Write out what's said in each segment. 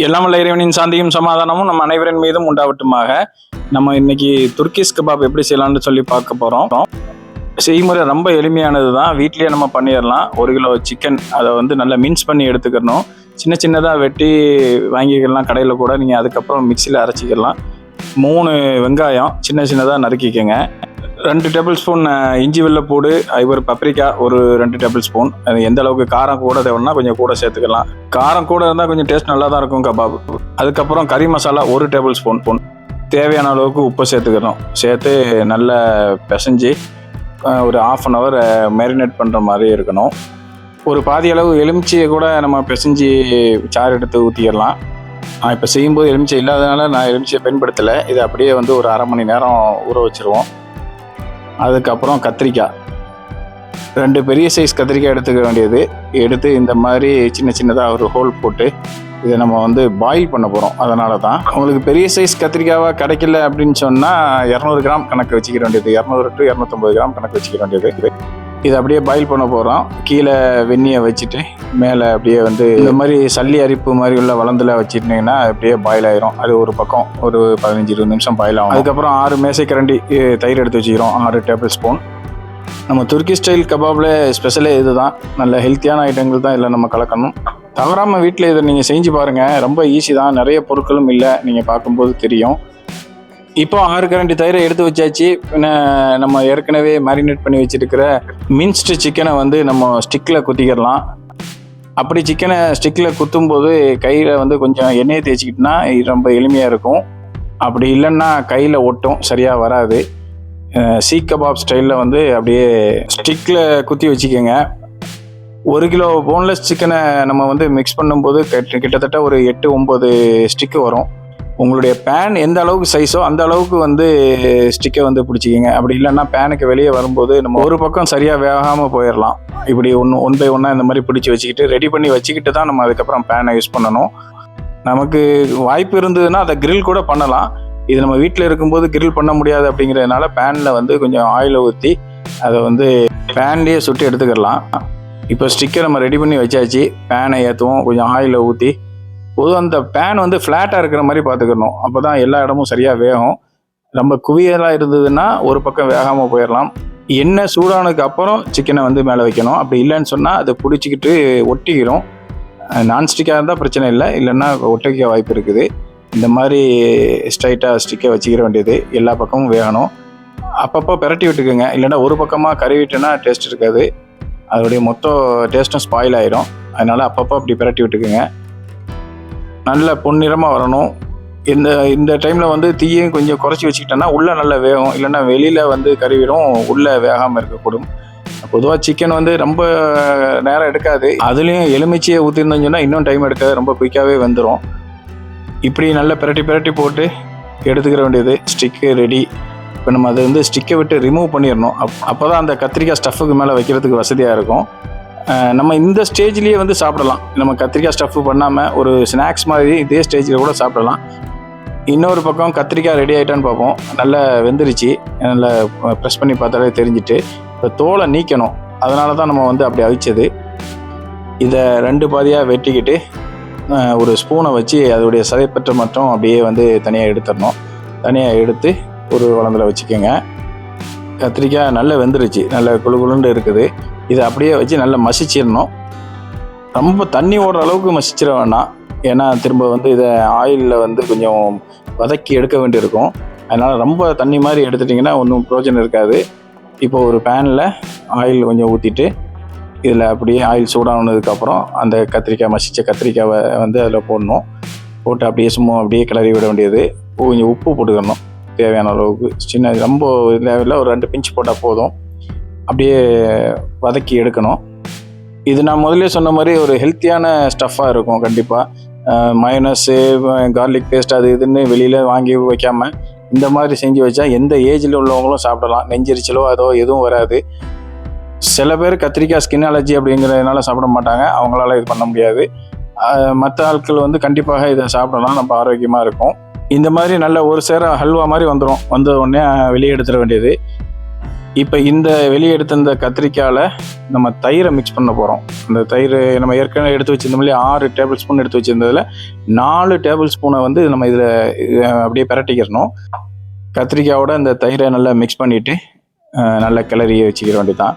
எல்லாம் வல்ல இறைவனின் சாந்தியும் சமாதானமும் நம்ம அனைவரின் மீதும் உண்டாவட்டுமாக. நம்ம இன்னைக்கு துர்க்கிஷ் கபாப் எப்படி செய்யலாம்னு சொல்லி பார்க்க போகிறோம். செய்முறை ரொம்ப எளிமையானது தான், வீட்லேயே நம்ம பண்ணிடலாம். 1 கிலோ சிக்கன் அதை நல்லா மின்ஸ் பண்ணி எடுத்துக்கணும். சின்ன சின்னதாக வெட்டி வாங்கிக்கலாம் கடையில் கூட. நீங்கள் அதுக்கப்புறம் மிக்சியில் அரைச்சிக்கலாம். 3 வெங்காயம் சின்ன சின்னதாக நறுக்கிக்கங்க. 2 டேபிள் ஸ்பூன் இஞ்சி வெள்ளைப்பூடு, ஒரு பப்ரிக்கா ஒரு 2 டேபிள் ஸ்பூன். அது எந்த அளவுக்கு காரம் கூட தேவைன்னா கொஞ்சம் கூட சேர்த்துக்கலாம். காரம் கூட இருந்தால் கொஞ்சம் டேஸ்ட் நல்லா தான் இருக்கும் கபாப். அதுக்கப்புறம் கறி மசாலா 1 டேபிள் ஸ்பூன். தேவையான அளவுக்கு உப்பு சேர்த்துக்கணும். சேர்த்து நல்லா பிசைஞ்சு ஒரு 1/2 hour மேரினேட் பண்ணுற மாதிரி இருக்கணும். ஒரு பாதி அளவு எலுமிச்சையை கூட நம்ம பிசைஞ்சு சாறு எடுத்து ஊற்றிடலாம். நான் இப்போ செய்யும்போது எலுமிச்சை இல்லாதனால நான் எலுமிச்சையை பயன்படுத்தலை. இது அப்படியே ஒரு 1/2 மணி நேரம் ஊற வச்சுருவோம். அதுக்கப்புறம் கத்திரிக்காய் 2 பெரிய சைஸ் கத்திரிக்காய் எடுத்துக்க வேண்டியது. எடுத்து இந்த மாதிரி சின்ன சின்னதாக ஒரு ஹோல் போட்டு இதை நம்ம பாயில் பண்ண போகிறோம். அதனால தான் உங்களுக்கு பெரிய சைஸ் கத்திரிக்காவாக கிடைக்கல அப்படின்னு சொன்னால் 200 கிராம் கணக்கு வச்சுக்க வேண்டியது. 200 to 250 கிராம் கணக்கு வச்சுக்க வேண்டியது. இதை அப்படியே பாயில் பண்ண போகிறோம். கீழே வெந்நியை வச்சுட்டு மேலே அப்படியே இந்த மாதிரி சல்லி அரிப்பு மாதிரி உள்ள வளர்ந்துல வச்சுட்டிங்கன்னா அப்படியே பாயில் ஆயிரும். அது ஒரு பக்கம் ஒரு 15-20 நிமிஷம் பாயில் ஆகும். அதுக்கப்புறம் 6 மேசைக்கரண்டி தயிர் எடுத்து வச்சுக்கிறோம், 6 டேபிள் ஸ்பூன். நம்ம துர்க்கி ஸ்டைல் கபாபில் ஸ்பெஷலே இது தான். நல்ல ஹெல்த்தியான ஐட்டங்கள் தான் இதில் நம்ம கலக்கணும். தவறாமல் வீட்டில் இதை நீங்கள் செஞ்சு பாருங்கள். ரொம்ப ஈஸி தான், நிறைய பொருட்களும் இல்லை, நீங்கள் பார்க்கும்போது தெரியும். இப்போ 6 கரண்டி தயிரை எடுத்து வச்சாச்சு. நம்ம ஏற்கனவே மேரினேட் பண்ணி வச்சுருக்கிற மின்ஸ்டு சிக்கனை நம்ம ஸ்டிக்கில் குத்திக்கிடலாம். அப்படி சிக்கனை ஸ்டிக்கில் குத்தும்போது கையில் கொஞ்சம் எண்ணெயை தேய்ச்சிக்கிட்டோன்னா ரொம்ப எளிமையாக இருக்கும். அப்படி இல்லைன்னா கையில் ஒட்டும், சரியாக வராது. சீக் கபாப் ஸ்டைலில் அப்படியே ஸ்டிக்கில் குத்தி வச்சுக்கோங்க. 1 கிலோ போன்லெஸ் சிக்கனை நம்ம மிக்ஸ் பண்ணும்போது கிட்டத்தட்ட ஒரு 8-9 ஸ்டிக்கு வரும். உங்களுடைய பேன் எந்த அளவுக்கு சைஸோ அந்த அளவுக்கு ஸ்டிக்கை பிடிச்சிக்கிங்க. அப்படி இல்லைன்னா பேனுக்கு வெளியே வரும்போது நம்ம ஒரு பக்கம் சரியாக வேகாமல் போயிடலாம். இப்படி ஒன் பை ஒன்னாக இந்த மாதிரி பிடிச்சி வச்சுக்கிட்டு ரெடி பண்ணி வச்சுக்கிட்டு தான் நம்ம அதுக்கப்புறம் பேனை யூஸ் பண்ணணும். நமக்கு வாய்ப்பு இருந்ததுன்னா அதை கிரில் கூட பண்ணலாம். இது நம்ம வீட்டில் இருக்கும்போது கிரில் பண்ண முடியாது. அப்படிங்கிறதுனால பேனில் கொஞ்சம் ஆயிலை ஊற்றி அதை பேன்லேயே சுட்டு எடுத்துக்கிடலாம். இப்போ ஸ்டிக்கை நம்ம ரெடி பண்ணி வச்சாச்சு. பேனை ஏற்றுவோம், கொஞ்சம் ஆயிலை ஊற்றி. பொதுவாக அந்த பேன் ஃப்ளாட்டாக இருக்கிற மாதிரி பார்த்துக்கணும். அப்போ தான் எல்லா இடமும் சரியாக வேகும். ரொம்ப குவியலாக இருந்ததுன்னா ஒரு பக்கம் வேகாமல் போயிடலாம். எண்ணெய் சூடானதுக்கு அப்புறம் சிக்கனை மேலே வைக்கணும். அப்படி இல்லைன்னு சொன்னால் அதை பிடிச்சிக்கிட்டு ஒட்டிக்கிறோம். நான்ஸ்டிக்காக இருந்தால் பிரச்சனை இல்லை, இல்லைன்னா ஒட்டிக்க வாய்ப்பு இருக்குது. இந்த மாதிரி ஸ்ட்ரைட்டாக ஸ்டிக்கை வச்சுக்கிற வேண்டியது. எல்லா பக்கமும் வேகணும். அப்பப்போ பிரட்டி விட்டுக்குங்க, இல்லைன்னா ஒரு பக்கமாக கறிவிட்டுனா டேஸ்ட் இருக்காது. அதோடைய மொத்த டேஸ்ட்டும் ஸ்பாயில் ஆகிடும். அதனால் அப்பப்போ அப்படி பிரட்டி விட்டுக்குங்க. நல்ல பொன்னிறமாக வரணும். இந்த டைமில் தீயையும் கொஞ்சம் குறைச்சி வச்சுக்கிட்டோன்னா உள்ளே நல்லா வேகும். இல்லைன்னா வெளியில் கறிவிடும், உள்ளே வேகாமல் இருக்கக்கூடும். பொதுவாக சிக்கன் ரொம்ப நேரம் எடுக்காது. அதுலேயும் எலுமிச்சையை ஊற்றிருந்தோன்னு சொன்னால் இன்னும் டைம் எடுக்காது, ரொம்ப குயிக்காகவே வந்துடும். இப்படி நல்லா பிரட்டி போட்டு எடுத்துக்கிற வேண்டியது. Stick ready. இப்போ நம்ம அதை ஸ்டிக்கை விட்டு ரிமூவ் பண்ணிடணும். அப்போ தான் அந்த கத்திரிக்காய் ஸ்டஃப்புக்கு மேலே வைக்கிறதுக்கு வசதியாக இருக்கும். நம்ம இந்த ஸ்டேஜ்லேயே சாப்பிடலாம். நம்ம கத்திரிக்காய் ஸ்டஃப்பு பண்ணாமல் ஒரு ஸ்நாக்ஸ் மாதிரி இதே ஸ்டேஜில் கூட சாப்பிடலாம். இன்னொரு பக்கம் கத்திரிக்காய் ரெடி ஆகிட்டான்னு பார்ப்போம். நல்லா வெந்துருச்சு. நல்லா ப்ரெஸ் பண்ணி பார்த்தாலே தெரிஞ்சுட்டு இப்போ தோலை நீக்கணும். அதனால தான் நம்ம அப்படி அவிச்சது. இதை 2 பாதியாக வெட்டிக்கிட்டு ஒரு ஸ்பூனை வச்சு அதோடைய சதைப்பற்றை மட்டும் அப்படியே தனியாக எடுத்துடணும். தனியாக எடுத்து ஒரு வளந்தில் வச்சுக்கோங்க. கத்திரிக்காய் நல்லா வெந்துருச்சு, நல்லா குளுகுளுன்னு இருக்குது. இதை அப்படியே வச்சு நல்லா மசிச்சிடணும். ரொம்ப தண்ணி ஓடுற அளவுக்கு மசிச்சிட வேண்டாம். ஏன்னா திரும்ப இதை ஆயிலில் கொஞ்சம் வதக்கி எடுக்க வேண்டியிருக்கும். அதனால் ரொம்ப தண்ணி மாதிரி எடுத்துட்டிங்கன்னா ஒன்றும் பிரயோஜனம் இருக்காது. இப்போ ஒரு பேனில் ஆயில் கொஞ்சம் ஊற்றிட்டு இதில் அப்படியே ஆயில் சூடானதுக்கப்புறம் அந்த மசித்த கத்திரிக்காவை அதில் போடணும். போட்டு அப்படியே சும்மா அப்படியே கிளறி விட வேண்டியது. கொஞ்சம் உப்பு போட்டுக்கணும் தேவையான அளவுக்கு. சின்ன ரொம்ப தேவையில்லை, ஒரு 2 பிஞ்ச் போட்டால் போதும். அப்படியே வதக்கி எடுக்கணும். இது நான் முதல்ல சொன்ன மாதிரி ஒரு ஹெல்த்தியான ஸ்டஃப்பாக இருக்கும். கண்டிப்பாக மயோனஸு, கார்லிக் பேஸ்ட் அது இதுன்னு வெளியில் வாங்கி வைக்காமல் இந்த மாதிரி செஞ்சு வச்சா எந்த ஏஜில் உள்ளவங்களும் சாப்பிடலாம். நெஞ்செரிச்சலோ அதோ எதுவும் வராது. சில பேர் கத்திரிக்காய் ஸ்கின் அலர்ஜி அப்படிங்கிறதுனால சாப்பிட மாட்டாங்க, அவங்களால இது பண்ண முடியாது. மற்ற ஆட்கள் கண்டிப்பாக இதை சாப்பிடலாம், நம்ம ஆரோக்கியமாக இருக்கும். இந்த மாதிரி நல்ல ஒரு சேர ஹல்வா மாதிரி வந்துடும். வந்த உடனே வெளியே எடுத்துட வேண்டியது. இப்போ இந்த வெளியே எடுத்த இந்த கத்திரிக்காயில் நம்ம தயிரை மிக்ஸ் பண்ண போகிறோம். இந்த தயிர் நம்ம ஏற்கனவே எடுத்து வச்சிருந்தோம் இல்லையா, 6 டேபிள் ஸ்பூன் எடுத்து வச்சிருந்ததில் 4 டேபிள் ஸ்பூனை வந்து நம்ம இதில் அப்படியே பிரட்டிக்கிறணும். கத்திரிக்காயோட இந்த தயிரை நல்லா மிக்ஸ் பண்ணிவிட்டு நல்லா கிளறி வச்சுக்கிற வேண்டியதான்.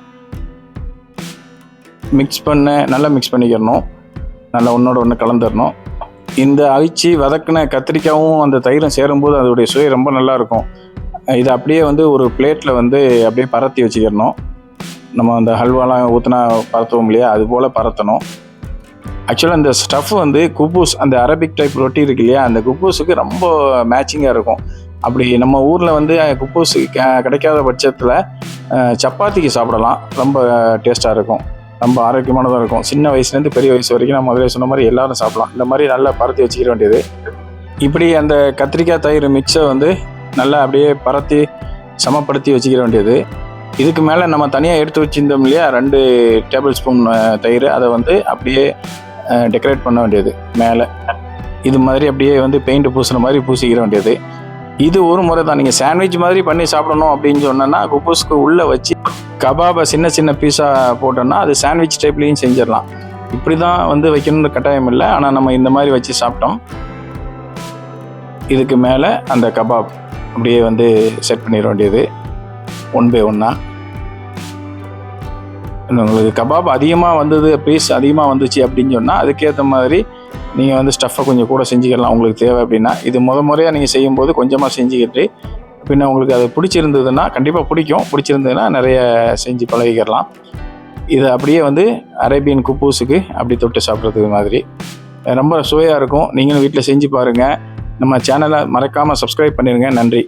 நல்லா மிக்ஸ் பண்ணிக்கிறணும். நல்லா ஒன்றோட ஒன்று கலந்துடணும். இந்த அவிச்சு வதக்கின கத்திரிக்காயும் அந்த தயிரும் சேரும்போது அதோடைய சுவை ரொம்ப நல்லாயிருக்கும். இதை அப்படியே வந்து ஒரு பிளேட்டில் வந்து அப்படியே பரத்தி வச்சுக்கிறணும். நம்ம அந்த ஹல்வாலாம் ஊற்றினா பரத்துவோம் இல்லையா, அது போல் பரத்தணும். ஆக்சுவலாக இந்த ஸ்டஃப் வந்து குப்பூஸ், அந்த அரபிக் டைப் ரொட்டி இருக்கு இல்லையா, அந்த குப்பூஸுக்கு ரொம்ப மேட்சிங்காக இருக்கும். அப்படி நம்ம ஊரில் வந்து குப்பூஸ் கிடைக்காத பட்சத்தில் சப்பாத்திக்கு சாப்பிடலாம். ரொம்ப டேஸ்ட்டாக இருக்கும், ரொம்ப ஆரோக்கியமானதாக இருக்கும். சின்ன வயசுலேருந்து பெரிய வயசு வரைக்கும் நான் முதல்ல சொன்ன மாதிரி எல்லாரும் சாப்பிடலாம். இந்த மாதிரி நல்லா பரத்தி வச்சுக்கிற வேண்டியது. இப்படி அந்த கத்திரிக்காய் தயிர் மிக்ஸை வந்து நல்லா அப்படியே பரத்தி சமப்படுத்தி வச்சுக்கிற வேண்டியது. இதுக்கு மேலே நம்ம தனியாக எடுத்து வச்சுருந்தோம் இல்லையா 2 டேபிள் ஸ்பூன் தயிர், அதை வந்து அப்படியே டெக்கரேட் பண்ண வேண்டியது. மேலே இது மாதிரி அப்படியே வந்து பெயிண்ட் பூசுகிற மாதிரி பூசிக்கிற வேண்டியது. இது ஒரு முறை தான். நீங்கள் சாண்ட்விச் மாதிரி பண்ணி சாப்பிடணும் அப்படின்னு சொன்னோன்னா குப்பூஸ்க்கு உள்ளே வச்சு கபாபை சின்ன சின்ன பீஸாக போட்டோன்னா அது சாண்ட்விச் டைப்லேயும் செஞ்சிடலாம். இப்படி தான் வந்து வைக்கணும்னு கட்டாயம் இல்லை. ஆனால் நம்ம இந்த மாதிரி வச்சு சாப்பிட்டோம். இதுக்கு மேலே அந்த கபாப் அப்படியே வந்து செட் பண்ணிட வேண்டியது 1 by 1. உங்களுக்கு கபாப் அதிகமாக வந்தது, பீஸ் அதிகமாக வந்துச்சு அப்படின்னு சொன்னால் அதுக்கேற்ற மாதிரி நீங்கள் வந்து ஸ்டஃப்பை கொஞ்சம் கூட செஞ்சுக்கலாம் உங்களுக்கு தேவை அப்படின்னா. இது முறையாக நீங்கள் செய்யும்போது கொஞ்சமாக செஞ்சுக்கிட்டு பின்ன உங்களுக்கு அது பிடிச்சிருந்ததுன்னா, கண்டிப்பாக பிடிச்சிருந்ததுன்னா நிறைய செஞ்சு பழகிக்கலாம். இதை அப்படியே வந்து அரேபியன் குப்பூஸுக்கு அப்படி தொட்டு சாப்பிட்றதுக்கு மாதிரி ரொம்ப சுவையாக இருக்கும். நீங்களும் வீட்டில் செஞ்சு பாருங்கள். நம்ம சேனலை மறக்காமல் சப்ஸ்கிரைப் பண்ணிடுங்க. நன்றி.